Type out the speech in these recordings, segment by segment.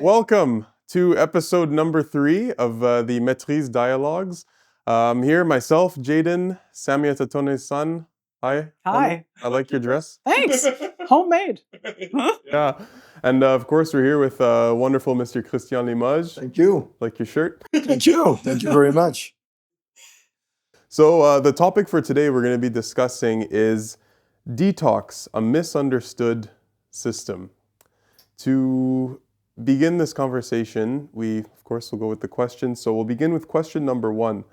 Welcome to episode number 3 of the Metriz Dialogues. I'm here, myself, Jaden, Samya Tatone's son. Hi. Hi. I like your dress. Thanks. Homemade. Yeah. And of course, we're here with wonderful Mr. Christian Limoges. Thank you. Like your shirt. Thank you. Thank you very much. So the topic for today we're going to be discussing is Detox, a misunderstood system. To begin this conversation, we, of course, will go with the questions. So we'll begin with question number 1.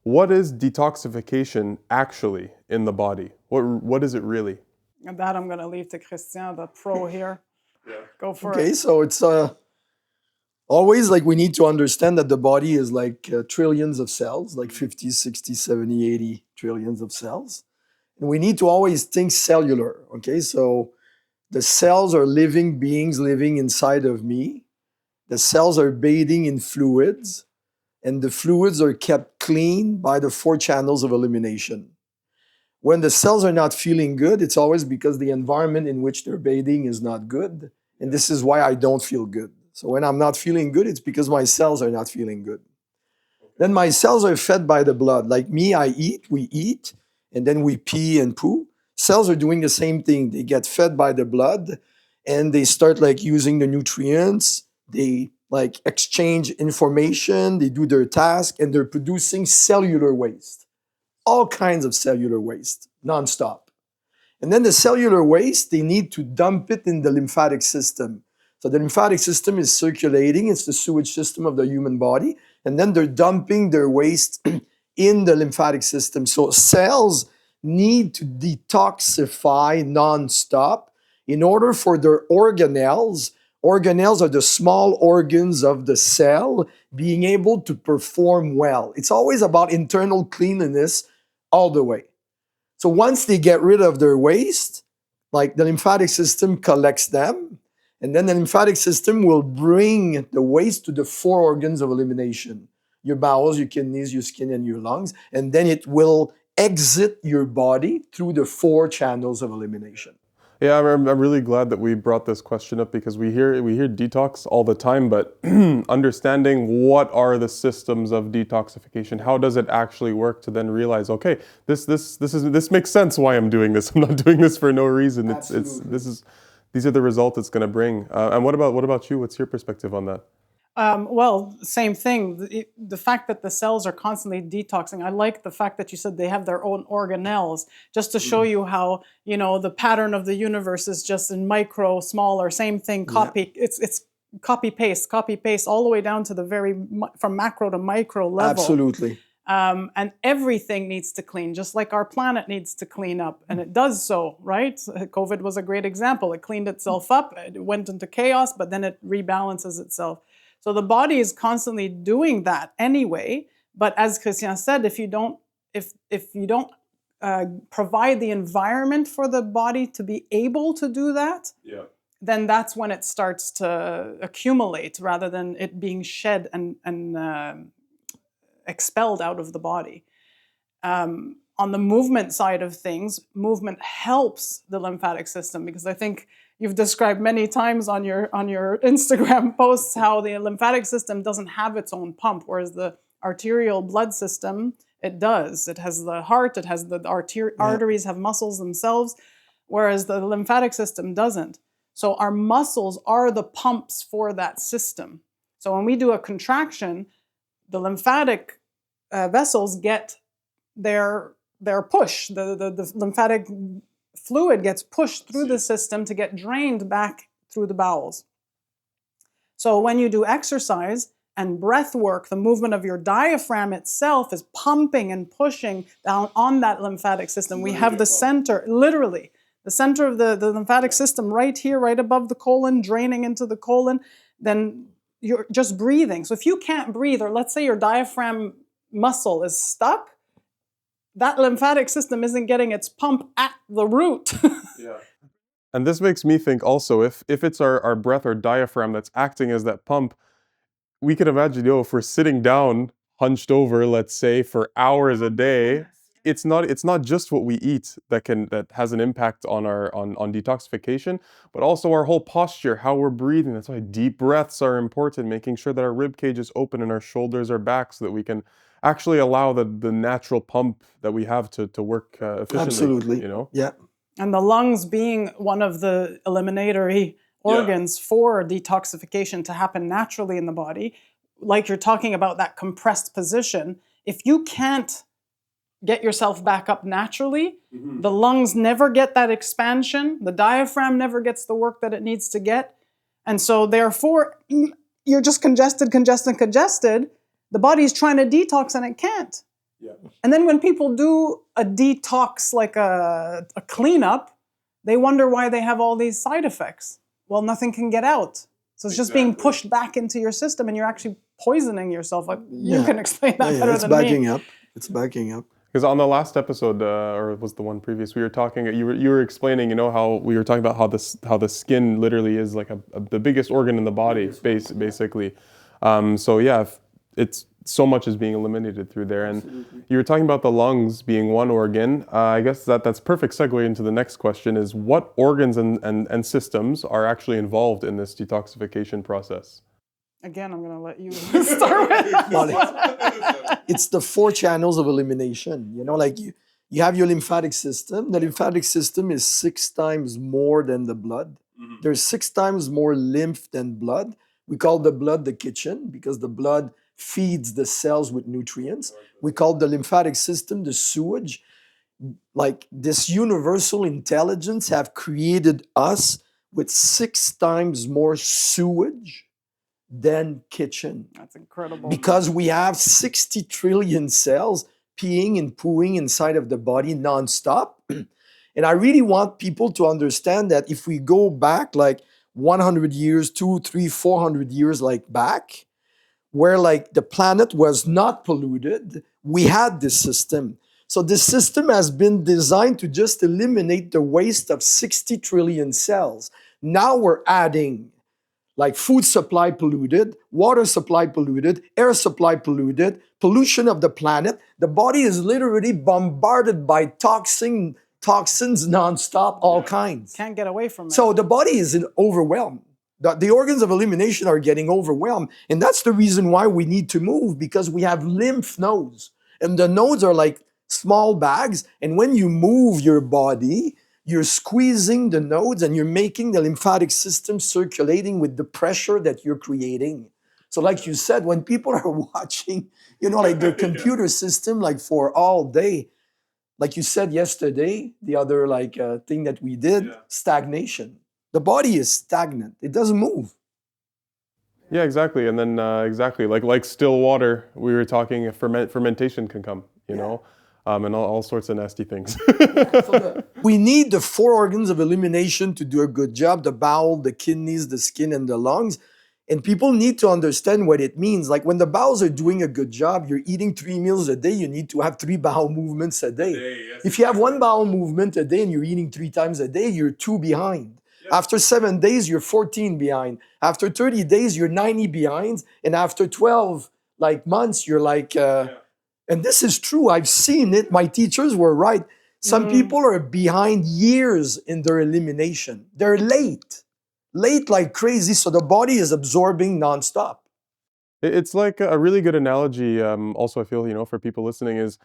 What is detoxification actually in the body? What is it really? And that I'm going to leave to Christian, the pro here. Yeah. Go for Okay, it. so it's always like we need to understand that the body is like trillions of cells, like 50, 60, 70, 80 trillions of cells. And we need to always think cellular, okay? So the cells are living beings living inside of me. The cells are bathing in fluids, and the fluids are kept clean by the 4 channels of elimination. When the cells are not feeling good, it's always because the environment in which they're bathing is not good. And this is why I don't feel good. So when I'm not feeling good, it's because my cells are not feeling good. Then my cells are fed by the blood. Like me, we eat, and then we pee and poo. Cells are doing the same thing. They get fed by the blood, and they start like using the nutrients. They like exchange information. They do their task, and they're producing cellular waste. All kinds of cellular waste, nonstop. And then the cellular waste, they need to dump it in the lymphatic system. So the lymphatic system is circulating. It's the sewage system of the human body. And then they're dumping their waste in the lymphatic system. So cells need to detoxify nonstop in order for their organelles are the small organs of the cell, being able to perform well. It's always about internal cleanliness all the way. So once they get rid of their waste, like the lymphatic system collects them, and then the lymphatic system will bring the waste to the 4 organs of elimination: your bowels, your kidneys, your skin, and your lungs. And then it will exit your body through the 4 channels of elimination. Yeah, I'm really glad that we brought this question up because we hear detox all the time, but understanding what are the systems of detoxification, how does it actually work, to then realize, okay, this makes sense why I'm doing this. I'm not doing this for no reason. These are the results it's going to bring. And what about you? What's your perspective on that? Well, same thing. The fact that the cells are constantly detoxing. I like the fact that you said they have their own organelles, just to show you how, the pattern of the universe is just in micro, smaller, same thing, copy. Yeah. It's copy, paste, all the way down to from macro to micro level. Absolutely. And everything needs to clean, just like our planet needs to clean up. And it does so, right? COVID was a great example. It cleaned itself up, it went into chaos, but then it rebalances itself. So the body is constantly doing that anyway. But as Christian said, if you don't provide the environment for the body to be able to do that, then that's when it starts to accumulate rather than it being shed and expelled out of the body. On the movement side of things, movement helps the lymphatic system, because I think you've described many times on your Instagram posts how the lymphatic system doesn't have its own pump, whereas the arterial blood system, it does. It has the heart, it has the arteries have muscles themselves, whereas the lymphatic system doesn't. So our muscles are the pumps for that system. So when we do a contraction, the lymphatic vessels get their push. The lymphatic fluid gets pushed through the system to get drained back through the bowels. So when you do exercise and breath work, the movement of your diaphragm itself is pumping and pushing down on that lymphatic system. We have the center, literally, the center of the lymphatic system right here, right above the colon, draining into the colon. Then you're just breathing. So if you can't breathe, or let's say your diaphragm muscle is stuck, that lymphatic system isn't getting its pump at the root. Yeah. And this makes me think also, if it's our breath or diaphragm that's acting as that pump, we can imagine, if we're sitting down, hunched over, let's say, for hours a day, it's not just what we eat that has an impact on our on detoxification, but also our whole posture, how we're breathing. That's why deep breaths are important, making sure that our rib cage is open and our shoulders are back so that we can actually allow the natural pump that we have to work efficiently. Absolutely. You know? Yeah. And the lungs being one of the eliminatory organs for detoxification to happen naturally in the body, like you're talking about that compressed position, if you can't get yourself back up naturally, the lungs never get that expansion, the diaphragm never gets the work that it needs to get, and so therefore you're just congested. The body's trying to detox and it can't. And then when people do a detox, like a cleanup, they wonder why they have all these side effects. Well, nothing can get out. So it's just being pushed back into your system and you're actually poisoning yourself. Like, you can explain that better than me. It's backing up. Because on the last episode, or was the one previous, we were talking. You were explaining, how we were talking about how the skin literally is like the biggest organ in the body, basically. So yeah, it's so much is being eliminated through there. And Absolutely. you were talking about the lungs being one organ. I guess that's perfect segue into the next question: is what organs and systems are actually involved in this detoxification process? Again, I'm going to let you start with that. It's the 4 channels of elimination. Like you have your lymphatic system. The lymphatic system is 6 times more than the blood. There's 6 times more lymph than blood. We call the blood the kitchen because the blood feeds the cells with nutrients. We call the lymphatic system the sewage. Like this universal intelligence have created us with 6 times more sewage than kitchen. That's incredible. Because we have 60 trillion cells peeing and pooing inside of the body nonstop. And I really want people to understand that if we go back like 100 years, 200, 300, 400 years like back, where like the planet was not polluted, we had this system. So this system has been designed to just eliminate the waste of 60 trillion cells. Now we're adding like food supply polluted, water supply polluted, air supply polluted, pollution of the planet. The body is literally bombarded by toxins nonstop, all kinds. Can't get away from it. So the body is overwhelmed. The organs of elimination are getting overwhelmed. And that's the reason why we need to move, because we have lymph nodes. And the nodes are like small bags. And when you move your body, you're squeezing the nodes and you're making the lymphatic system circulating with the pressure that you're creating. So like you said, when people are watching, like their computer system, like for all day, like you said yesterday, the other thing that we did, stagnation. The body is stagnant. It doesn't move. Yeah, exactly. And then exactly like still water, we were talking, fermentation can come, you know, and all sorts of nasty things. We need the 4 organs of elimination to do a good job: the bowel, the kidneys, the skin, and the lungs. And people need to understand what it means. Like when the bowels are doing a good job, you're eating 3 meals a day, you need to have 3 bowel movements a day. If you have 1 bowel movement a day and you're eating 3 times a day, you're 2 behind. After 7 days, you're 14 behind. After 30 days, you're 90 behind. And after 12 months, you're and this is true. I've seen it. My teachers were right. Some people are behind years in their elimination. They're late like crazy. So the body is absorbing nonstop. It's like a really good analogy. Also, I feel, for people listening is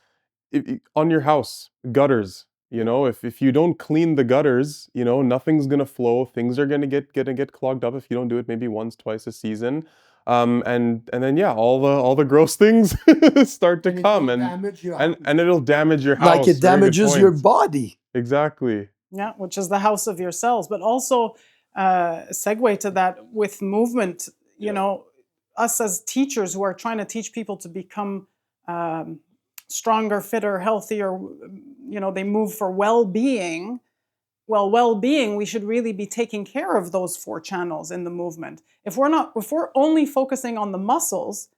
on your house, gutters. If you don't clean the gutters, nothing's gonna flow. Things are gonna get clogged up if you don't do it maybe once, twice a season. And then all the gross things start to come and it'll damage your house. Like it damages your body. Exactly. Yeah, which is the house of your cells. But also segue to that with movement, us as teachers who are trying to teach people to become stronger, fitter, healthier, they move for well-being. Well, well-being, we should really be taking care of those 4 channels in the movement. If we're only focusing on the muscles,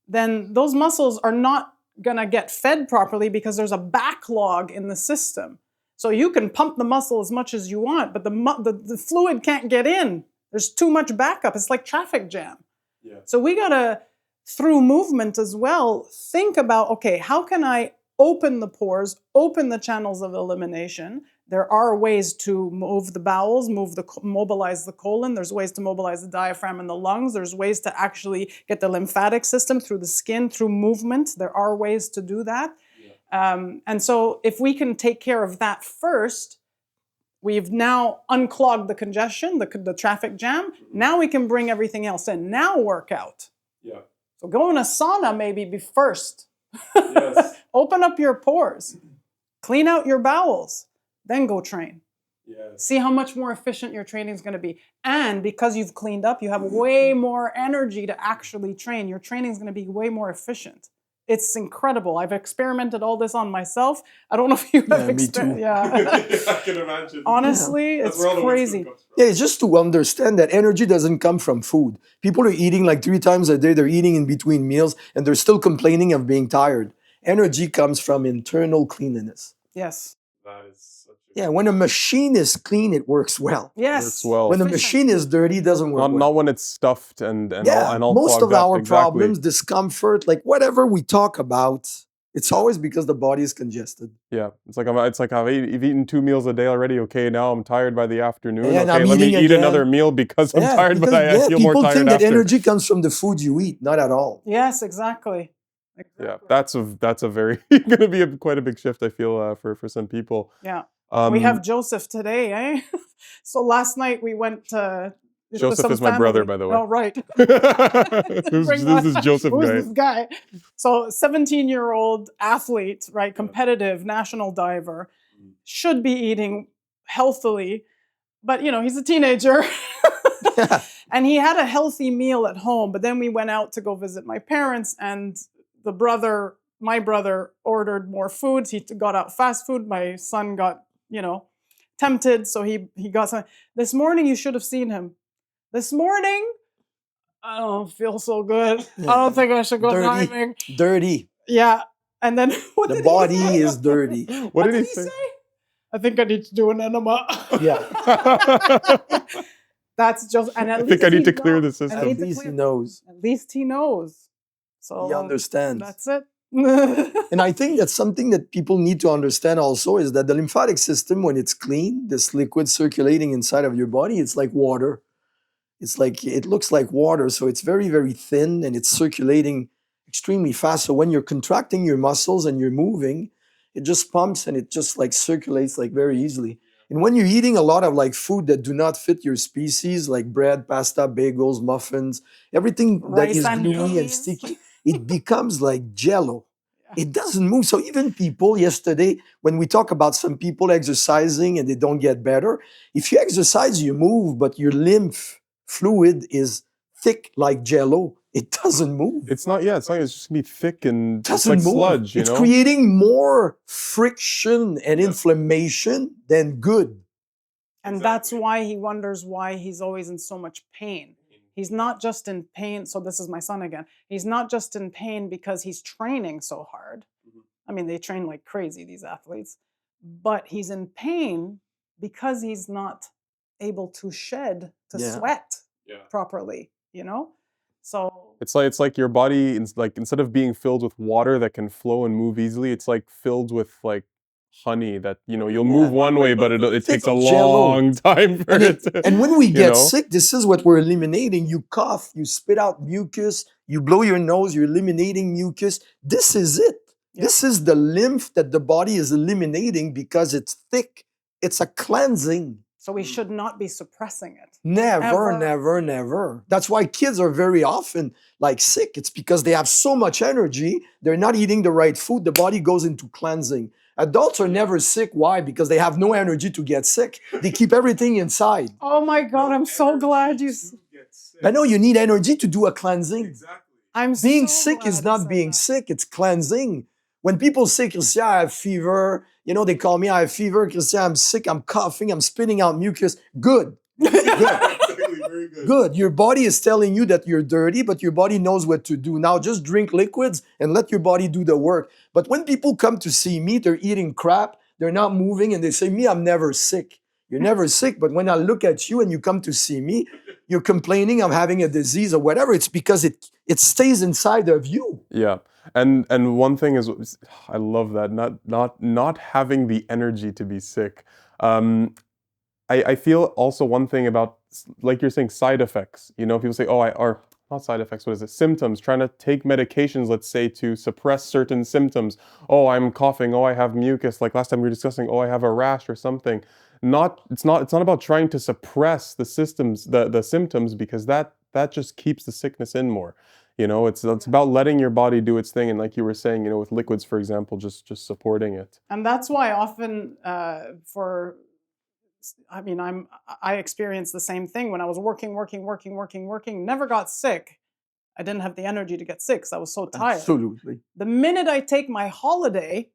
then those muscles are not gonna get fed properly because there's a backlog in the system. So you can pump the muscle as much as you want, but the fluid can't get in. There's too much backup. It's like traffic jam. Yeah. So we gotta, through movement as well, think about, okay, how can I open the pores, open the channels of elimination. There are ways to move the bowels, mobilize the colon. There's ways to mobilize the diaphragm and the lungs. There's ways to actually get the lymphatic system through the skin, through movement. There are ways to do that. And so if we can take care of that first, we've now unclogged the congestion, the traffic jam. Now we can bring everything else in. Now work out. Yeah. So go in a sauna maybe be first. Yes. Open up your pores. Clean out your bowels. Then go train. Yes. See how much more efficient your training is going to be. And because you've cleaned up, you have way more energy to actually train. Your training is going to be way more efficient. It's incredible. I've experimented all this on myself. I don't know if you have me Yeah. I can imagine. Honestly, it's crazy. Yeah, it's just to understand that energy doesn't come from food. People are eating like 3 times a day. They're eating in between meals, and they're still complaining of being tired. Energy comes from internal cleanliness. Yes. That is such Yeah, when a machine is clean, it works well. Yes. Works well. When a Efficient. machine is dirty, it doesn't work well. Not when it's stuffed and Yeah, all most of clogged up. our Exactly. problems, discomfort, like whatever we talk about, it's always because the body is congested. Yeah, it's like I've eaten 2 meals a day already. Okay, now I'm tired by the afternoon. Yeah, and okay, I'm let me eating eat again. another meal because I'm tired, but I feel more people tired think after. that energy comes from the food you eat, not at all. Yes, exactly. Yeah, that's a very going to be quite a big shift. I feel for some people. Yeah. We have Joseph today, eh? So last night we went to Joseph is my brother, by the way. Oh, right. This is Joseph Who's guy. this guy? So 17-year-old athlete, right? Competitive national diver, should be eating healthily, but he's a teenager. And he had a healthy meal at home, but then we went out to go visit my parents, and my brother ordered more foods. He got out fast food. My son got, tempted, so he got some. This morning, you should have seen him. This morning, I don't feel so good. Yeah. I don't think I should go Dirty. diving. Dirty. Yeah. And then what The did he body say? is dirty. What did he say? I think I need to do an enema. Yeah. That's just, and at I least think I need to he clear knows. the I system. need At to least clear- he knows. At least he knows. So He understands. that's it. And I think that's something that people need to understand also is that the lymphatic system, when it's clean, this liquid circulating inside of your body, it's like water. It looks like water. So it's very, very thin and it's circulating extremely fast. So when you're contracting your muscles and you're moving, it just pumps and it just like circulates like very easily. And when you're eating a lot of like food that do not fit your species, like bread, pasta, bagels, muffins, everything that Rice is and gluey and peas. sticky, it becomes like jello. It doesn't move. So even people yesterday, when we talk about some people exercising and they don't get better, if you exercise, you move, but your lymph fluid is thick like jello, it doesn't move. It's not. Yeah, it's just gonna be thick and it's Doesn't like move. sludge. It's creating more friction and inflammation than good. And that's why he wonders why he's always in so much pain. He's not just in pain. So this is my son again. He's not just in pain because he's training so hard. I mean, they train like crazy, these athletes. But he's in pain because he's not able to shed, to sweat properly, So it's like your body, instead of being filled with water that can flow and move easily, it's like filled with like honey that you'll move one way, but it takes a long time for it. And when we get sick, this is what we're eliminating. You cough, you spit out mucus, you blow your nose, you're eliminating mucus. This is it. Yeah. This is the lymph that the body is eliminating because it's thick. It's a cleansing. So we should not be suppressing it. Never, Ever. never, never. That's why kids are very often like sick. It's because they have so much energy. They're not eating the right food. The body goes into cleansing. Adults are never sick. Why? Because they have no energy to get sick. They keep everything inside. Oh my God, I'm so glad you... I know you need energy to do a cleansing. Exactly. Being so sick glad is you not said being that. sick, it's cleansing. When people say, Christian, I have fever, they call me, I have fever, Christian, I'm sick, I'm coughing, I'm spitting out mucus. Good. Good. Exactly, very good. Good. Your body is telling you that you're dirty, but your body knows what to do. Now just drink liquids and let your body do the work. But when people come to see me, they're eating crap, they're not moving, and they say, me, I'm never sick. You're never sick, but when I look at you and you come to see me, you're complaining I'm having a disease or whatever. It's because it stays inside of you. Yeah. And one thing is, I love that, not having the energy to be sick. I feel also one thing about, like you're saying, side effects. You know, people say, oh, or not side effects, what is it? Symptoms, trying to take medications, let's say, to suppress certain symptoms. Oh, I'm coughing. Oh, I have mucus. Like last time we were discussing, oh, I have a rash or something. It's not about trying to suppress the symptoms, because that just keeps the sickness in more. You know, it's about letting your body do its thing. And like you were saying, you know, with liquids, for example, just supporting it. And that's why often I experienced the same thing when I was working, never got sick. I didn't have the energy to get sick because I was so tired. Absolutely. The minute I take my holiday,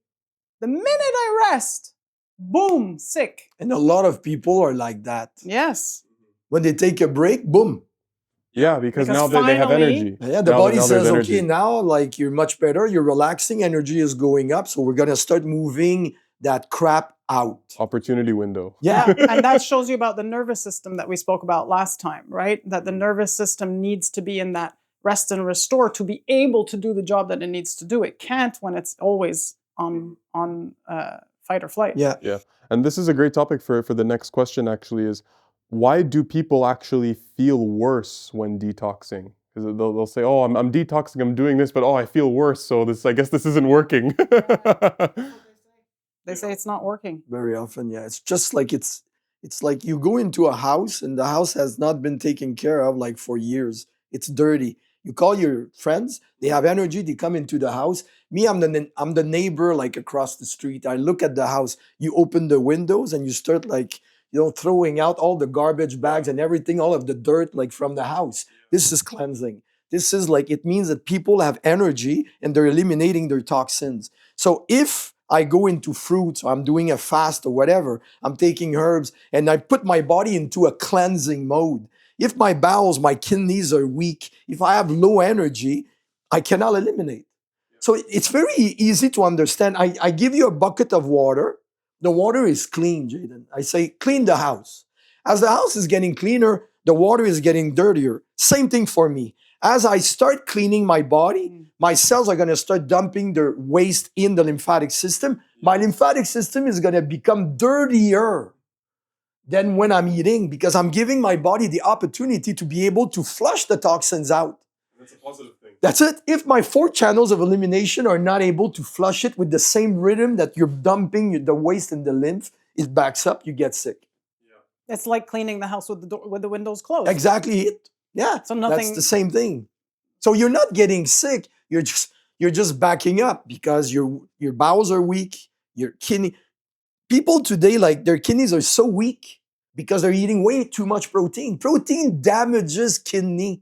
the minute I rest, boom, sick. And a lot of people are like that. Yes. When they take a break, boom. Yeah, because now Because they have finally- energy. Yeah, the Now body there's says, energy. okay, now like you're much better, you're relaxing, energy is going up, so we're gonna start moving that crap out. Opportunity window. Yeah. And that shows you about the nervous system that we spoke about last time, right? That the nervous system needs to be in that rest and restore to be able to do the job that it needs to do. It can't when it's always on fight or flight. Yeah. Yeah. And this is a great topic for the next question, actually, is why do people actually feel worse when detoxing? Because they'll say, oh, I'm detoxing, I'm doing this, but oh, I feel worse, so I guess this isn't working. They say it's not working. Very often, yeah. It's just like it's like you go into a house and the house has not been taken care of like for years. It's dirty. You call your friends, they have energy, they come into the house. Me, I'm the neighbor like across the street. I look at the house. You open the windows and you start like, you know, throwing out all the garbage bags and everything, all of the dirt like from the house. This is cleansing. This is like, it means that people have energy and they're eliminating their toxins. So if I go into fruits, or I'm doing a fast or whatever, I'm taking herbs and I put my body into a cleansing mode. If my bowels, my kidneys are weak, if I have low energy, I cannot eliminate. So it's very easy to understand. I give you a bucket of water. The water is clean, Jaden. I say, clean the house. As the house is getting cleaner, the water is getting dirtier. Same thing for me. As I start cleaning my body, my cells are going to start dumping their waste in the lymphatic system. My lymphatic system is going to become dirtier than when I'm eating, because I'm giving my body the opportunity to be able to flush the toxins out. That's a positive thing. That's it. If my 4 channels of elimination are not able to flush it with the same rhythm that you're dumping the waste in the lymph, it backs up, you get sick. It's like cleaning the house with the windows closed. Exactly it. Yeah. So nothing. That's the same thing. So you're not getting sick. You're just backing up because your bowels are weak. Your kidney. People today, like their kidneys are so weak because they're eating way too much protein. Protein damages kidneys,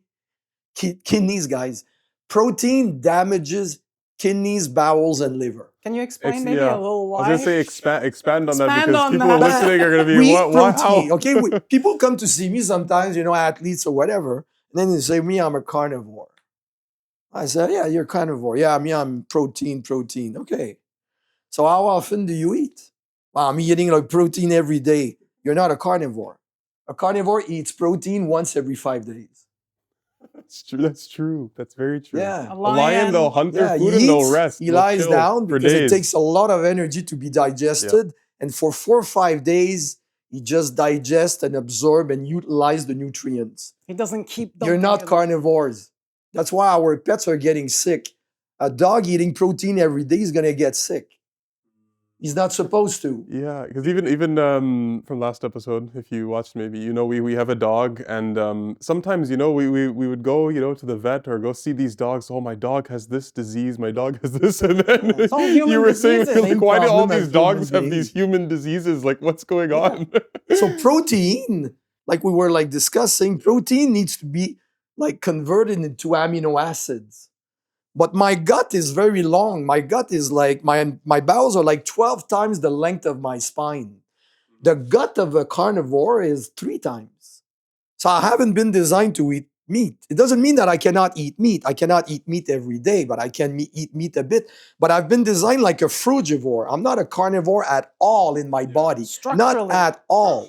guys. Protein damages kidneys, bowels, and liver. Can you explain maybe a little why? I was going to say expand on that, Expand because on people that. listening are going to be, We eat what, protein, how? okay? People come to see me sometimes, you know, athletes or whatever, and then they say, me, I'm a carnivore. I said, yeah, you're carnivore. Yeah, me, I'm protein. Okay. So how often do you eat? Well, I'm eating like protein every day. You're not a carnivore. A carnivore eats protein once every 5 days. That's true. That's true. That's very true. Yeah. A lion, they'll hunt their food and he they'll eats, rest. He They'll lies chill down for because days. it takes a lot of energy to be digested. And for 4 or 5 days, he just digests and absorb and utilize the nutrients. He doesn't keep. You're not dumping it. carnivores. That's why our pets are getting sick. A dog eating protein every day is going to get sick. He's not supposed to. Yeah, because even from last episode, if you watched, maybe you know we have a dog, and sometimes you know we would go to the vet or go see these dogs. Oh, my dog has this disease. My dog has this, and then It's all human you were saying, diseases. like, why do all Problem these as dogs human have these beings. human diseases? Like, what's going on? So protein, like we were like discussing, protein needs to be like converted into amino acids. But my gut is very long. My gut is like, my bowels are like 12 times the length of my spine. The gut of a carnivore is 3 times. So I haven't been designed to eat meat. It doesn't mean that I cannot eat meat. I cannot eat meat every day, but I can eat meat a bit. But I've been designed like a frugivore. I'm not a carnivore at all in my body. Not Structurally. at all.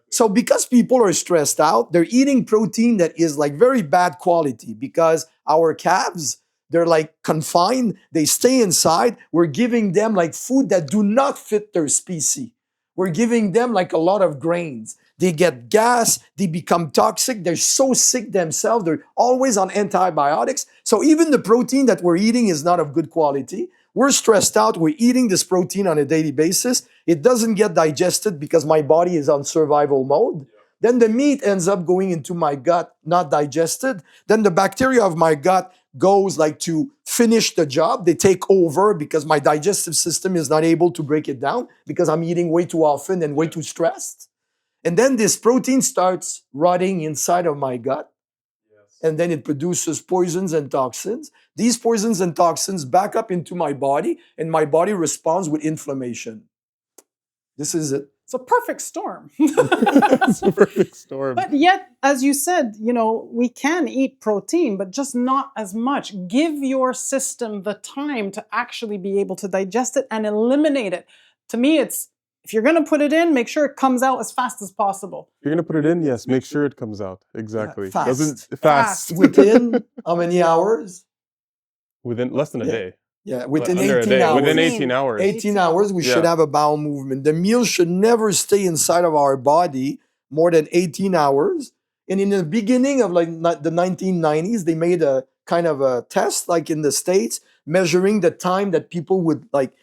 So because people are stressed out, they're eating protein that is like very bad quality, because our calves, They're like confined. They stay inside. We're giving them like food that do not fit their species. We're giving them like a lot of grains. They get gas. They become toxic. They're so sick themselves. They're always on antibiotics. So even the protein that we're eating is not of good quality. We're stressed out. We're eating this protein on a daily basis. It doesn't get digested because my body is on survival mode. Then the meat ends up going into my gut, not digested. Then the bacteria of my gut goes like to finish the job. They take over because my digestive system is not able to break it down because I'm eating way too often and way too stressed. And then this protein starts rotting inside of my gut. And then it produces poisons and toxins. These poisons and toxins back up into my body, and my body responds with inflammation. This is it. It's a perfect storm. It's a perfect storm. But yet, as you said, we can eat protein, but just not as much. Give your system the time to actually be able to digest it and eliminate it. To me, it's, if you're going to put it in, make sure it comes out as fast as possible. If you're going to put it in, yes, make sure it comes out. Exactly. Yeah, fast. Fast. Within how many hours? Within less than a day. Yeah, within Under a 18 day. hours. Within 18 hours. 18 hours, we should have a bowel movement. The meal should never stay inside of our body more than 18 hours. And in the beginning of like the 1990s, they made a kind of a test, like in the States, measuring the time that people would like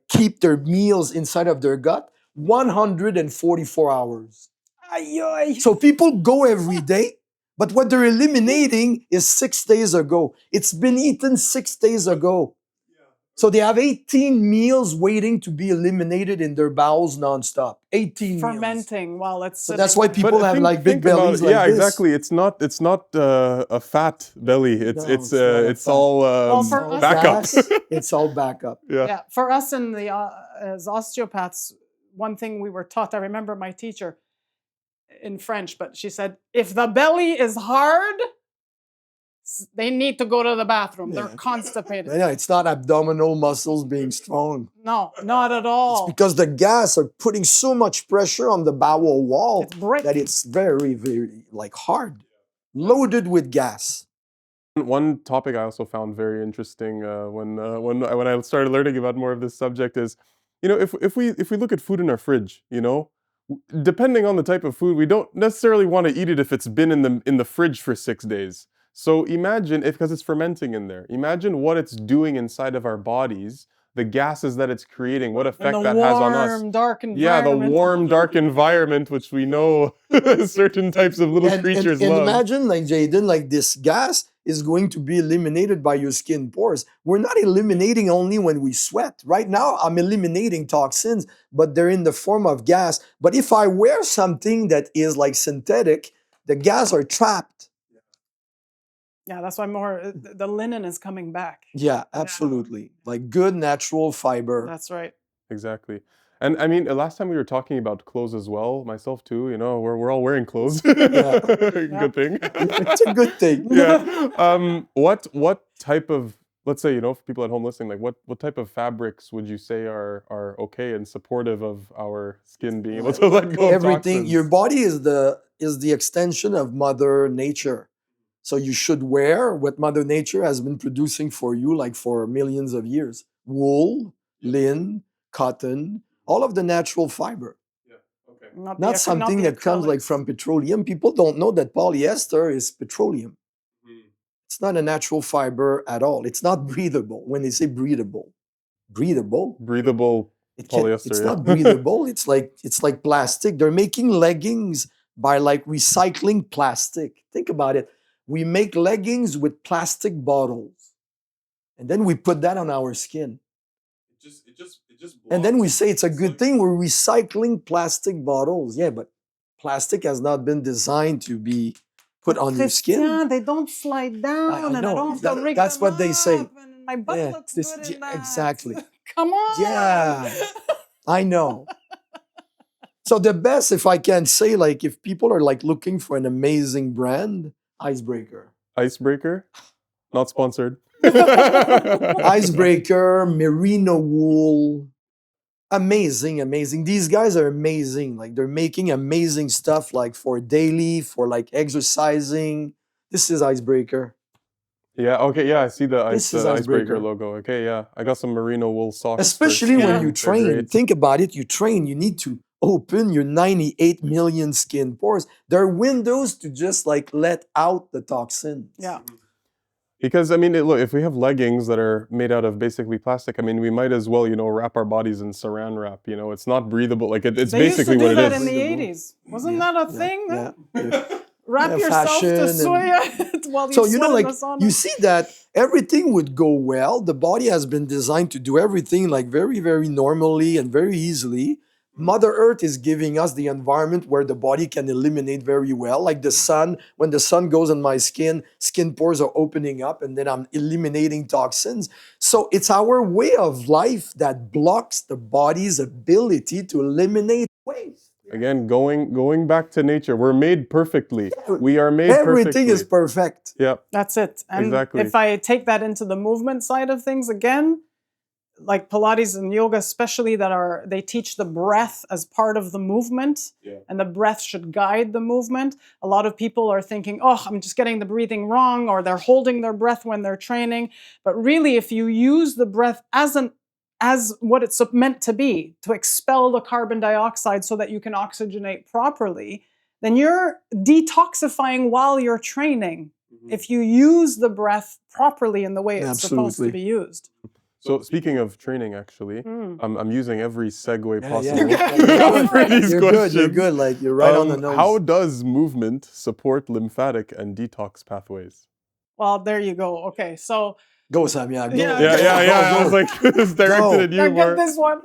keep their meals inside of their gut. 144 hours. Ay, ay. So people go every day, but what they're eliminating is 6 days ago. It's been eaten 6 days ago. So they have 18 meals waiting to be eliminated in their bowels nonstop. 18 Fermenting meals. while it's So that's why sitting there. people have like big bellies like yeah, this. exactly. It's not a fat belly. It's all for us- backup. Gas, it's all backup. Yeah, for us in the as osteopaths, one thing we were taught, I remember my teacher in French, but she said, if the belly is hard, they need to go to the bathroom. Yeah. They're constipated. Yeah, it's not abdominal muscles being strong. No, not at all. It's because the gas are putting so much pressure on the bowel wall It's brick. that it's very, very like hard, loaded with gas. One topic I also found very interesting when I started learning about more of this subject is, if we look at food in our fridge, depending on the type of food, we don't necessarily want to eat it if it's been in the fridge for 6 days. So imagine, because it's fermenting in there, imagine what it's doing inside of our bodies, the gases that it's creating, what effect that has on us. Warm, dark environment. Yeah, the warm, dark environment, which we know certain types of little creatures and love. imagine, like Jayden, like this gas is going to be eliminated by your skin pores. We're not eliminating only when we sweat. Right now, I'm eliminating toxins, but they're in the form of gas. But if I wear something that is like synthetic, the gas are trapped. Yeah, that's why the linen is coming back. Yeah, absolutely. Like good natural fiber. That's right. Exactly. And I mean, last time we were talking about clothes as well, myself too, we're all wearing clothes. Good thing. It's a good thing. Yeah. What type of, let's say, for people at home listening, like what type of fabrics would you say are okay and supportive of our skin being able to let go of Everything. toxins? Your body is the extension of Mother Nature. So you should wear what Mother Nature has been producing for you like for millions of years. Wool, linen, cotton, all of the natural fiber. Yeah. Okay. Not something that comes like from petroleum. People don't know that polyester is petroleum. It's not a natural fiber at all. It's not breathable. When they say breathable, Breathable polyester. It's not breathable. It's like plastic. They're making leggings by like recycling plastic. Think about it. We make leggings with plastic bottles, and then we put that on our skin. It just and then we say it's a good thing we're recycling plastic bottles. Yeah, but plastic has not been designed to be put on your skin. Yeah, they don't slide down, I and I know. don't have to rig That's them what they say. up, and my butt looks good in that. Exactly. Come on. Yeah, I know. So the best, if I can say, like if people are like looking for an amazing brand, Icebreaker. Icebreaker? Not sponsored. Icebreaker, merino wool. Amazing, amazing. These guys are amazing. Like they're making amazing stuff like for daily, for like exercising. This is Icebreaker. Yeah, okay, yeah, I see the This is icebreaker icebreaker. logo. Okay, yeah. I got some merino wool socks. for Especially when skiing. you They're train. great. Think about it. You train, you need to open your 98 million skin pores. There are windows to just like let out the toxins. Yeah. Because I mean, look, if we have leggings that are made out of basically plastic, I mean, we might as well, wrap our bodies in saran wrap. It's not breathable. Like it's They used to basically do what it that is. in the 80s. Wasn't that a thing? Yeah. Wrap Yeah, yourself to fashion soya while you So, sweat in like, the sauna. you see that everything would go well. The body has been designed to do everything like very, very normally and very easily. Mother Earth is giving us the environment where the body can eliminate very well. Like the sun, when the sun goes on my skin pores are opening up and then I'm eliminating toxins. So it's our way of life that blocks the body's ability to eliminate waste. Again, going back to nature. We're made perfectly. We are made Everything perfectly. is perfect. Yep. That's it. And Exactly. if I take that into the movement side of things again, like Pilates and yoga especially, they teach the breath as part of the movement, and the breath should guide the movement. A lot of people are thinking, oh, I'm just getting the breathing wrong, or they're holding their breath when they're training. But really, if you use the breath as what it's meant to be, to expel the carbon dioxide so that you can oxygenate properly, then you're detoxifying while you're training. If you use the breath properly in the way it's supposed to be used. So speaking of training, actually, I'm using every segue possible Yeah. for these You're questions. good. You're good. Like you're right on the nose. How does movement support lymphatic and detox pathways? Well, there you go. Okay, so Go, Samya. Go. Yeah. I was like, it's directed at you. I get Mark. this one.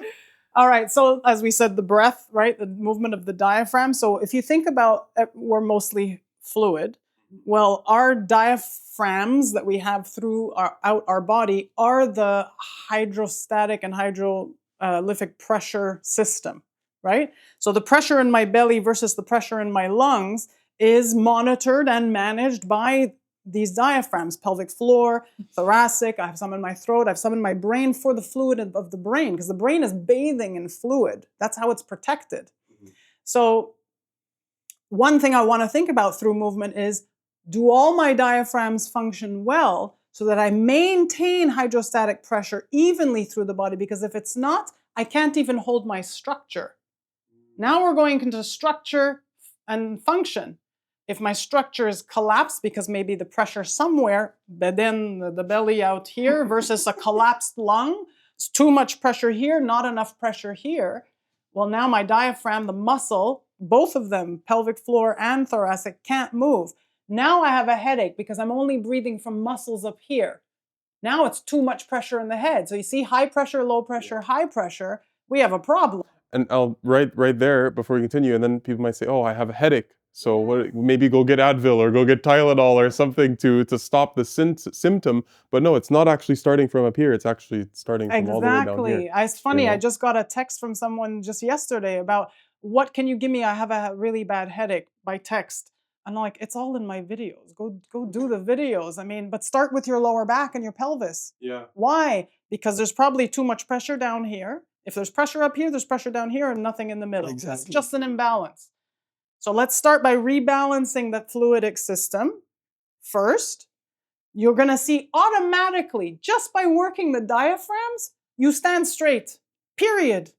All right. So as we said, the breath, right? The movement of the diaphragm. So if you think about, we're mostly fluid. Well, our diaphragms that we have throughout our body are the hydrostatic and hydrolyphic pressure system, right? So the pressure in my belly versus the pressure in my lungs is monitored and managed by these diaphragms, pelvic floor, thoracic. I have some in my throat. I have some in my brain for the fluid of the brain, because the brain is bathing in fluid. That's how it's protected. So one thing I want to think about through movement is, do all my diaphragms function well so that I maintain hydrostatic pressure evenly through the body? Because if it's not, I can't even hold my structure. Now we're going into structure and function. If my structure is collapsed because maybe the pressure somewhere, but then the belly out here versus a collapsed lung, it's too much pressure here, not enough pressure here. Well, now my diaphragm, the muscle, both of them, pelvic floor and thoracic, can't move. Now I have a headache because I'm only breathing from muscles up here. Now it's too much pressure in the head. So you see, high pressure, low pressure, high pressure, we have a problem. And I'll right there before we continue, and then people might say, "Oh, I have a headache." So maybe go get Advil or go get Tylenol or something to stop the symptom. But no, it's not actually starting from up here. It's actually starting from all the way down here. Exactly. It's funny. I just got a text from someone just yesterday about, what can you give me? I have a really bad headache, by text. And I'm like, it's all in my videos. Go do the videos. I mean, but start with your lower back and your pelvis. Yeah. Why? Because there's probably too much pressure down here. If there's pressure up here, there's pressure down here and nothing in the middle. Exactly. It's just an imbalance. So let's start by rebalancing that fluidic system first. You're going to see automatically, just by working the diaphragms, you stand straight, period.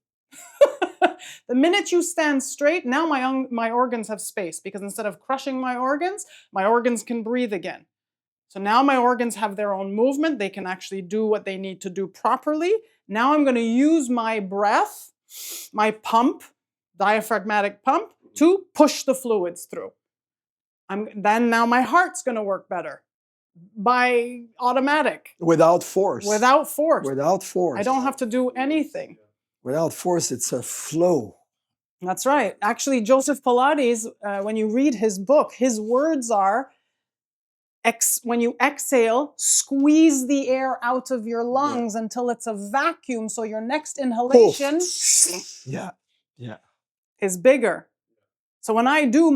The minute you stand straight, now my organs have space, because instead of crushing my organs can breathe again. So now my organs have their own movement. They can actually do what they need to do properly. Now I'm going to use my breath, my pump, diaphragmatic pump, to push the fluids through. Then now my heart's going to work better by automatic. Without force. Without force. Without force. I don't have to do anything. Without force, it's a flow. That's right. Actually, Joseph Pilates, when you read his book, his words are, when you exhale, squeeze the air out of your lungs until it's a vacuum, so your next inhalation is bigger. So when I do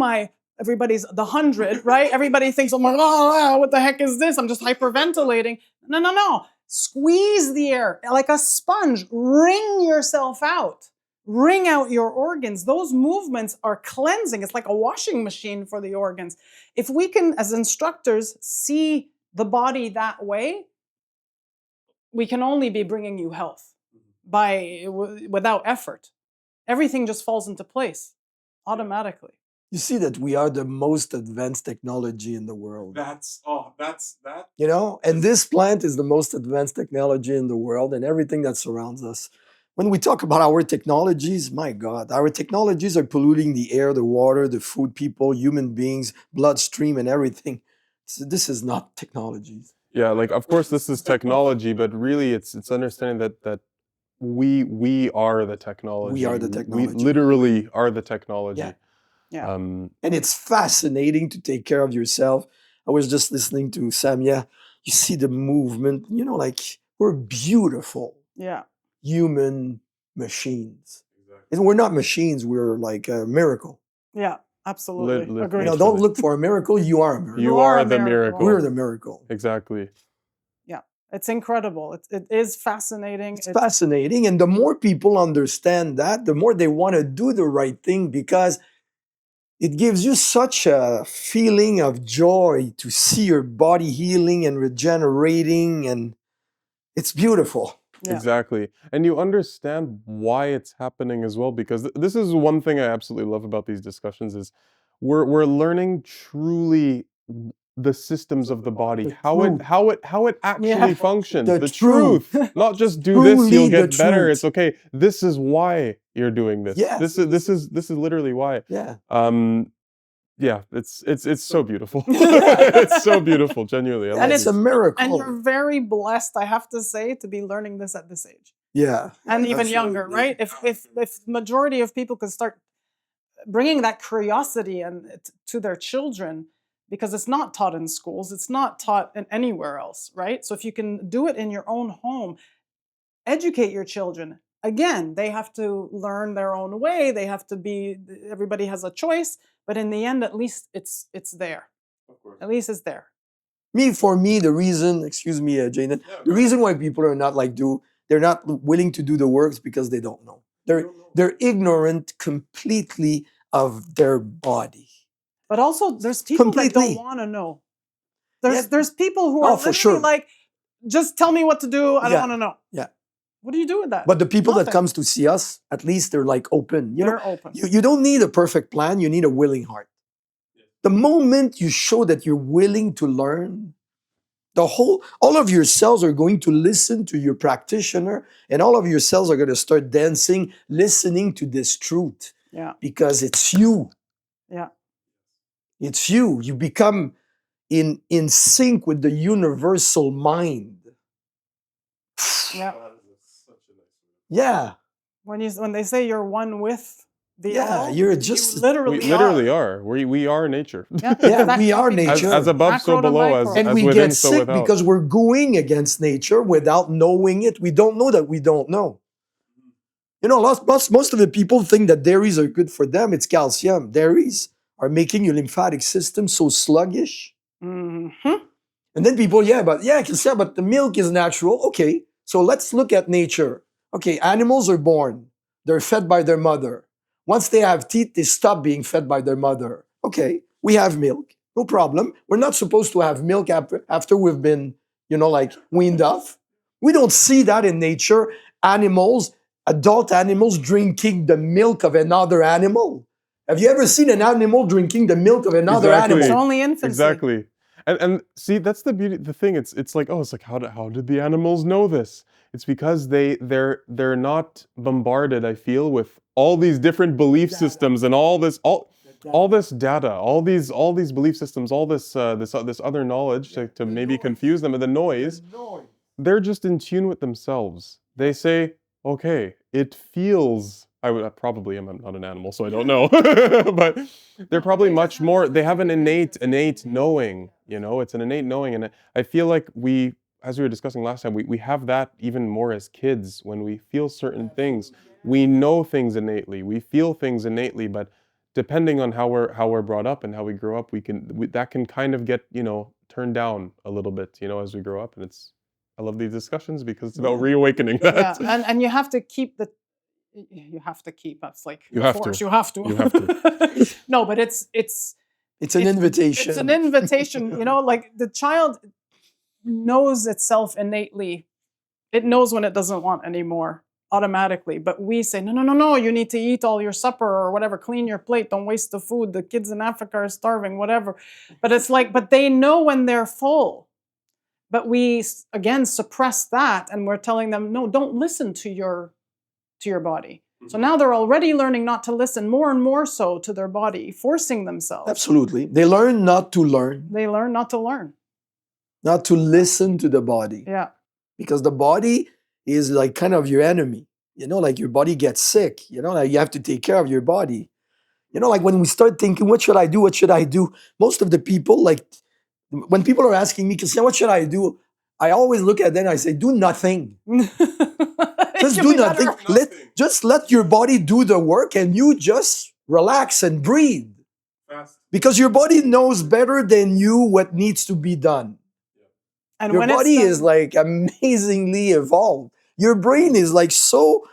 everybody's the 100, right? Everybody thinks, oh my God, what the heck is this? I'm just hyperventilating. No. Squeeze the air like a sponge. Wring yourself out. Wring out your organs. Those movements are cleansing. It's like a washing machine for the organs. If we can, as instructors, see the body that way, we can only be bringing you health without effort. Everything just falls into place automatically. You see that we are the most advanced technology in the world. That's that. You know, and this plant is the most advanced technology in the world, and everything that surrounds us. When we talk about our technologies, my God, our technologies are polluting the air, the water, the food, people, human beings, bloodstream, and everything. So this is not technologies. Yeah, like of course this is technology, but really it's understanding that we are the technology. We are the technology. We literally are the technology. Yeah. Yeah. And it's fascinating to take care of yourself. I was just listening to Samya. You see the movement, you know, like we're beautiful Yeah. human machines. And we're not machines, we're like a miracle. Yeah. Absolutely. Agreed. You know, don't look for a miracle, you are a miracle. You are the miracle. We're the miracle. Exactly. Yeah. It's incredible. It is fascinating. It's fascinating. And the more people understand that, the more they want to do the right thing, because it gives you such a feeling of joy to see your body healing and regenerating, and it's beautiful. Yeah. Exactly. And you understand why it's happening as well, because this is one thing I absolutely love about these discussions is we're learning truly the systems of the body, how it actually functions. The truth. Not just do this, you'll get better. It's okay. This is why you're doing this. Yeah. This is literally why. Yeah. Yeah, it's so beautiful. It's so beautiful, genuinely. And it's a miracle. And you're very blessed, I have to say, to be learning this at this age. Yeah. And even younger, right? If majority of people could start bringing that curiosity to their children, because it's not taught in schools, it's not taught anywhere else, right? So if you can do it in your own home, educate your children. Again, they have to learn their own way. They have to be, everybody has a choice, but in the end, at least it's there. Of course. At least it's there. For me, the reason, excuse me, Jaden, the reason why people are not they're not willing to do the work is because they don't know. They're ignorant completely of their body. But also, there's people that don't want to know. There's people who are literally like, just tell me what to do. I don't want to know. Yeah. What do you do with that? But the people that comes to see us, at least they're like open. They're open. You don't need a perfect plan. You need a willing heart. The moment you show that you're willing to learn, all of your cells are going to listen to your practitioner, and all of your cells are going to start dancing, listening to this truth. Yeah. Because it's you. Yeah. It's you. You become in sync with the universal mind. Yeah. Yeah. When they say you're one with the all, you're just you literally we literally are. We are nature. Yeah, we are nature. As above, so below. And we within, get so sick without. because we're going against nature without knowing it. We don't know that we don't know. You know, most of the people think that dairies are good for them. It's calcium. Dairies are making your lymphatic system so sluggish. Mm-hmm. And then people, but the milk is natural. Okay, so let's look at nature. Okay, animals are born. They're fed by their mother. Once they have teeth, they stop being fed by their mother. Okay, we have milk. No problem. We're not supposed to have milk after we've been, weaned off. We don't see that in nature. Adult animals drinking the milk of another animal. Have you ever seen an animal drinking the milk of another animal? It's only infancy. Exactly. And see, that's the beauty. The thing, it's like, how did the animals know this? It's because they're not bombarded, I feel, with all these different belief systems and all this data, all these belief systems, all this other knowledge to maybe confuse them, and the noise. They're just in tune with themselves. They say, okay, it feels. I probably am not an animal, so I don't know. But they're probably much more. They have an innate knowing. It's an innate knowing, and I feel like as we were discussing last time, we have that even more as kids when we feel certain things. We know things innately. We feel things innately, but depending on how we're brought up and how we grow up, that can kind of get turned down a little bit as we grow up, and I love these discussions because it's about reawakening that. Yeah, and you have to keep that's like you have to. No, but it's an invitation. It's an invitation, like the child, knows itself innately. It knows when it doesn't want anymore automatically. But we say, no, no, no, no, you need to eat all your supper or whatever, clean your plate, don't waste the food. The kids in Africa are starving, whatever. But it's like, but they know when they're full. But we, again, suppress that, and we're telling them, no, don't listen to your body. So now they're already learning not to listen more and more so to their body, forcing themselves. Absolutely. They learn not to learn. They learn not to learn. Not to listen to the body. Yeah. Because the body is like kind of your enemy. Like your body gets sick. Like you have to take care of your body. Like when we start thinking, what should I do? What should I do? Most of the people, like when people are asking me, what should I do? I always look at them and I say, do nothing. Just do nothing. Just let your body do the work and you just relax and breathe. Because your body knows better than you what needs to be done. And your body is like amazingly evolved. Your brain is like so,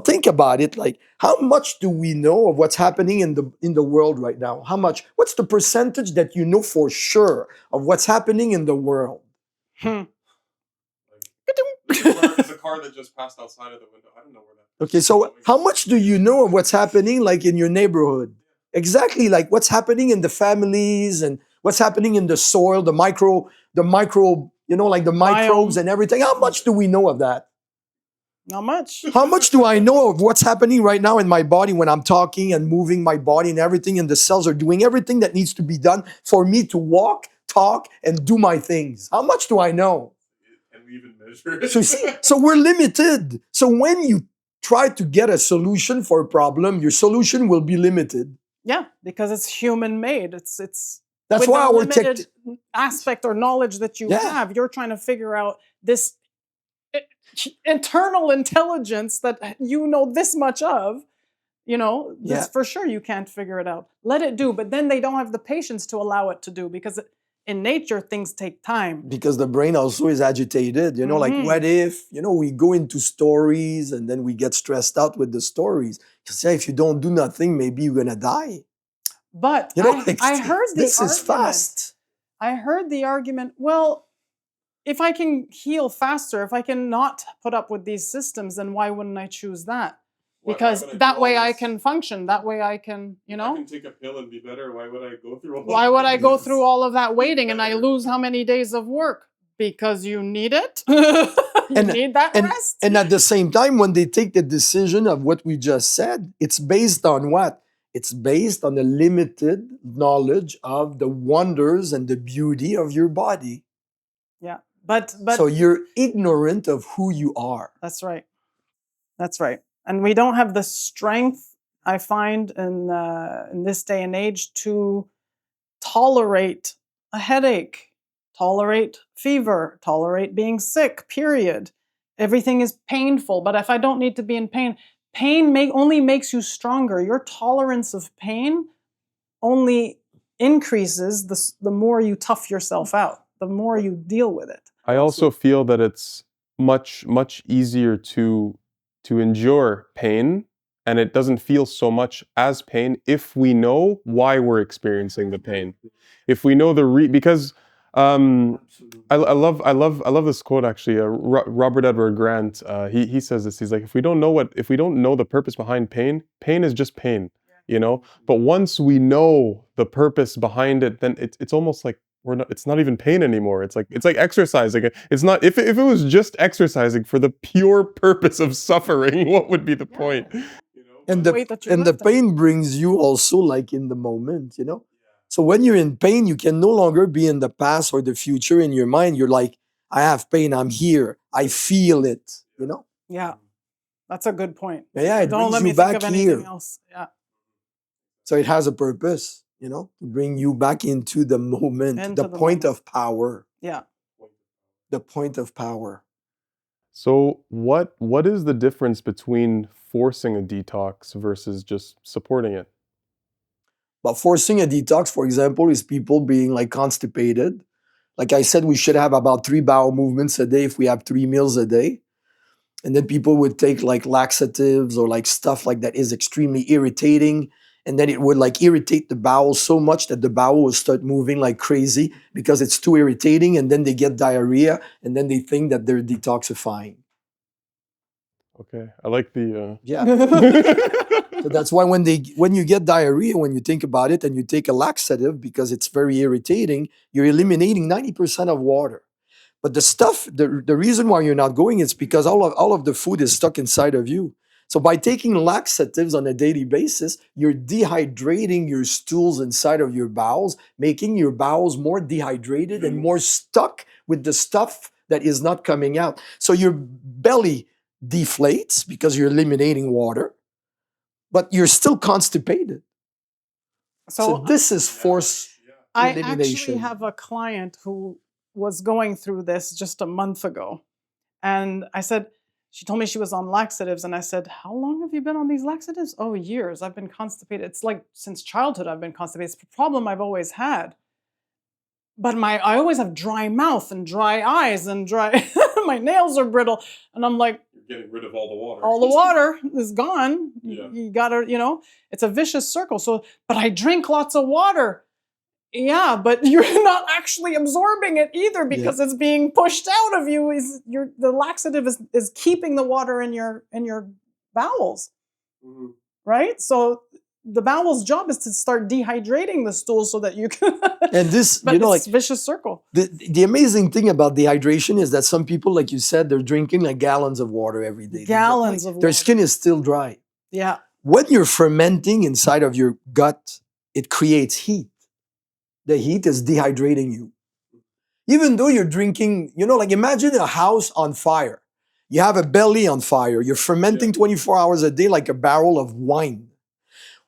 think about it. Like how much do we know of what's happening in the world right now? How much? What's the percentage that you know for sure of what's happening in the world? There's a car that just passed outside of the window. I don't know where that. Okay, so how much do you know of what's happening like in your neighborhood? Exactly, like what's happening in the families and what's happening in the soil, the micro, like the microbes and everything. How much do we know of that? Not much. How much do I know of what's happening right now in my body when I'm talking and moving my body and everything, and the cells are doing everything that needs to be done for me to walk, talk, and do my things? How much do I know? Even measure it. So you see, so we're limited. So when you try to get a solution for a problem, your solution will be limited. Yeah, because it's human made. It's that's with why the our limited aspect or knowledge that you have. You're trying to figure out this internal intelligence that you know this much of. That's for sure you can't figure it out. Let it do, but then they don't have the patience to allow it to do because in nature, things take time. Because the brain also is agitated, like what if, we go into stories and then we get stressed out with the stories. Because if you don't do nothing, maybe you're going to die. But I heard this is fast. I heard the argument, well, if I can heal faster, if I can not put up with these systems, then why wouldn't I choose that? Because that way I can function. That way I can, I can take a pill and be better. Why would I go through all Why would I go through all of that waiting and I lose how many days of work? Because you need it. You need that rest. And at the same time, when they take the decision of what we just said, it's based on what? It's based on the limited knowledge of the wonders and the beauty of your body. Yeah. But so you're ignorant of who you are. That's right. That's right. And we don't have the strength, I find, in this day and age to tolerate a headache, tolerate fever, tolerate being sick, period. Everything is painful. But if I don't need to be in pain, only makes you stronger. Your tolerance of pain only increases the more you tough yourself out, the more you deal with it. I also feel that it's much, much easier to endure pain, and it doesn't feel so much as pain if we know why we're experiencing the pain. If we know because I love this quote actually. Robert Edward Grant, he says this. He's like, if we don't know the purpose behind pain, pain is just pain, But once we know the purpose behind it, then it's almost like it's not even pain anymore. It's like exercising. It's not if it was just exercising for the pure purpose of suffering, what would be the point? And the pain brings you also like in the moment, So when you're in pain, you can no longer be in the past or the future in your mind. You're like, I have pain, I'm here, I feel it, Yeah, that's a good point. Yeah, it Don't brings let me you think back of anything here. else. Yeah. So it has a purpose, to bring you back into the moment, the point of power. Yeah. The point of power. So what is the difference between forcing a detox versus just supporting it? But forcing a detox, for example, is people being like constipated. Like I said, we should have about 3 bowel movements a day if we have 3 meals a day. And then people would take like laxatives or like stuff like that is extremely irritating. and then it would like irritate the bowel so much that the bowel would start moving like crazy because it's too irritating, and then they get diarrhea, and then they think that they're detoxifying. Okay, I like the. Yeah. So that's why when you get diarrhea, when you think about it, and you take a laxative because it's very irritating, you're eliminating 90% of water. But the stuff, the reason why you're not going is because all of the food is stuck inside of you. So by taking laxatives on a daily basis, you're dehydrating your stools inside of your bowels, making your bowels more dehydrated and more stuck with the stuff that is not coming out. So your belly deflates because you're eliminating water, but you're still constipated. So this is force elimination. I actually have a client who was going through this just a month ago. And I said, she told me she was on laxatives. And I said, how long have you been on these laxatives? Oh, years. I've been constipated. It's like since childhood I've been constipated. It's a problem I've always had. But I always have dry mouth and dry eyes and dry, my nails are brittle. And I'm like, Getting rid of all the water. all the water is gone. Yeah. You gotta, it's a vicious circle. So, but I drink lots of water. Yeah, but you're not actually absorbing it either because it's being pushed out of you. The laxative is keeping the water in your bowels, right? So the bowel's job is to start dehydrating the stool so that you can. And this, but it's a vicious circle. The amazing thing about dehydration is that some people, like you said, they're drinking like gallons of water every day. Gallons of water. Their skin is still dry. Yeah. When you're fermenting inside of your gut, it creates heat. The heat is dehydrating you. Even though you're drinking, like imagine a house on fire. You have a belly on fire. You're fermenting 24 hours a day like a barrel of wine.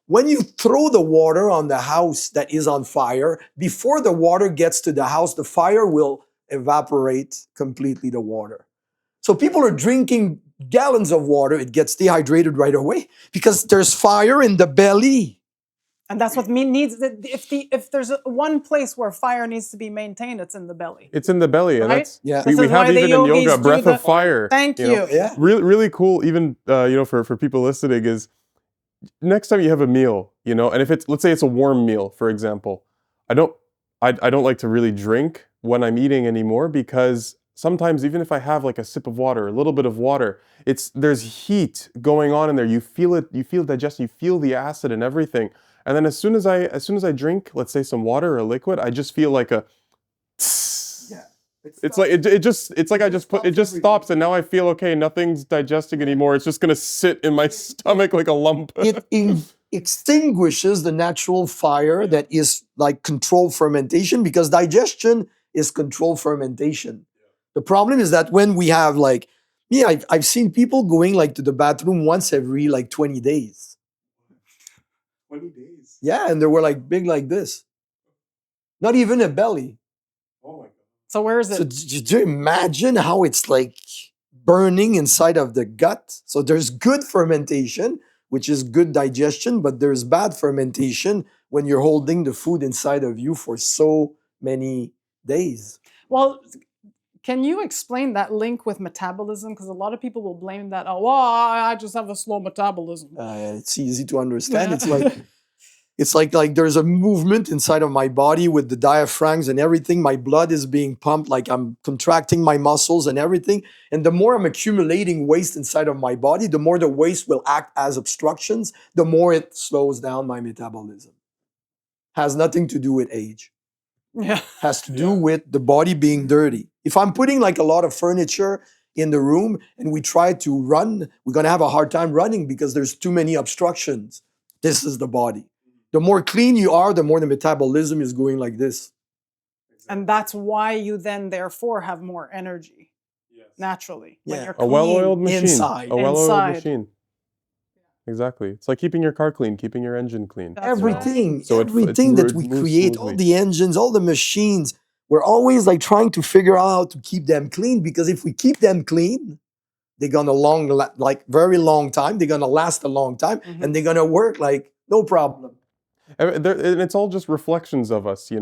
When you throw the water on the house that is on fire, before the water gets to the house, the fire will evaporate completely the water. So people are drinking gallons of water. It gets dehydrated right away because there's fire in the belly. And that's what needs. If there's one place where fire needs to be maintained, it's in the belly. It's in the belly, and right? we have even in yoga breath of fire. Thank you. Yeah. Really, really cool. Even for people listening is next time you have a meal, and if let's say it's a warm meal, for example, I don't like to really drink when I'm eating anymore because sometimes even if I have like a sip of water, a little bit of water, there's heat going on in there. You feel it. You feel digestion. You feel the acid and everything. And then as soon as I drink, let's say some water or a liquid, I just feel like a. Yeah. It's like it just stops, and now I feel okay. Nothing's digesting anymore. It's just gonna sit in my stomach like a lump. It extinguishes the natural fire that is like controlled fermentation, because digestion is controlled fermentation. The problem is that when we have I've seen people going like to the bathroom once every like 20 days. 20 days. Yeah, and they were like big like this. Not even a belly. Oh my god. So where is it? So do you imagine how it's like burning inside of the gut? So there's good fermentation, which is good digestion, but there's bad fermentation when you're holding the food inside of you for so many days. Well, can you explain that link with metabolism? Because a lot of people will blame that. Oh, well, I just have a slow metabolism. It's easy to understand. It's like there's a movement inside of my body with the diaphragms and everything. My blood is being pumped, like I'm contracting my muscles and everything. And the more I'm accumulating waste inside of my body, the more the waste will act as obstructions, the more it slows down my metabolism. Has nothing to do with age. Yeah. Has to do with the body being dirty. If I'm putting like a lot of furniture in the room and we try to run, we're going to have a hard time running because there's too many obstructions. This is the body. The more clean you are, the more the metabolism is going like this. And that's why you then therefore have more energy naturally. When you're A well-oiled machine. Inside. A well-oiled machine. Exactly. It's like keeping your car clean, keeping your engine clean. Everything, So everything that we create, all the engines, all the machines, we're always like trying to figure out how to keep them clean, because if we keep them clean, they're gonna very long time. They're gonna last a long time, and they're gonna work like no problem. And it's all just reflections of us,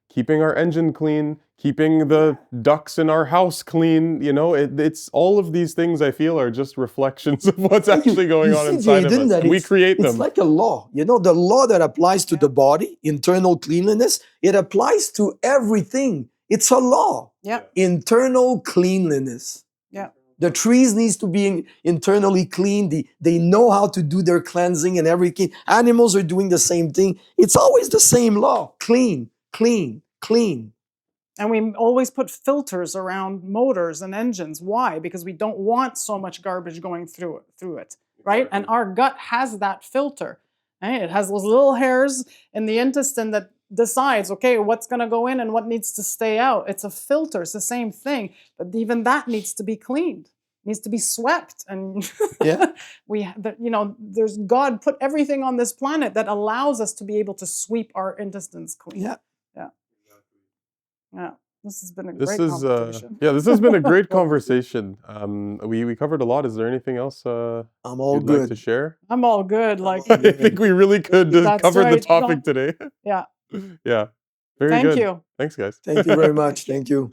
keeping our engine clean, keeping the ducks in our house clean. You know, it's all of these things I feel are just reflections of what's actually going on inside of us. And we create them. It's like a law. You know, the law that applies to the body, internal cleanliness, it applies to everything. It's a law. Yeah. Internal cleanliness. Yeah. The trees needs to be internally clean. They know how to do their cleansing and everything. Animals are doing the same thing. It's always the same law. Clean, clean, clean. And we always put filters around motors and engines. Why? Because we don't want so much garbage going through it, right? And our gut has that filter. Right? It has those little hairs in the intestine that decides, okay, what's going to go in and what needs to stay out. It's a filter. It's the same thing. But even that needs to be cleaned, needs to be swept. And yeah, there's God put everything on this planet that allows us to be able to sweep our intestines clean. Yeah. Yeah. Yeah. This has been a great conversation. This has been a great conversation. We covered a lot. Is there anything else I'm all you'd good. like to share? I'm all good. Like I think we really could cover the topic today. Yeah. Yeah. Very Thank good. you. Thanks, guys. Thank you very much. Thank you.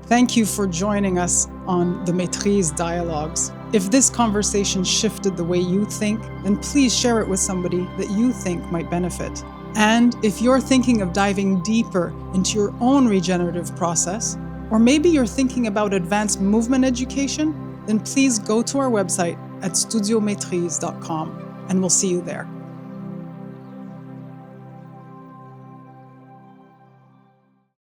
Thank you for joining us on the Metriz Dialogues. If this conversation shifted the way you think, then please share it with somebody that you think might benefit. And if you're thinking of diving deeper into your own regenerative process, or maybe you're thinking about advanced movement education, then please go to our website at studiometriz.com and we'll see you there.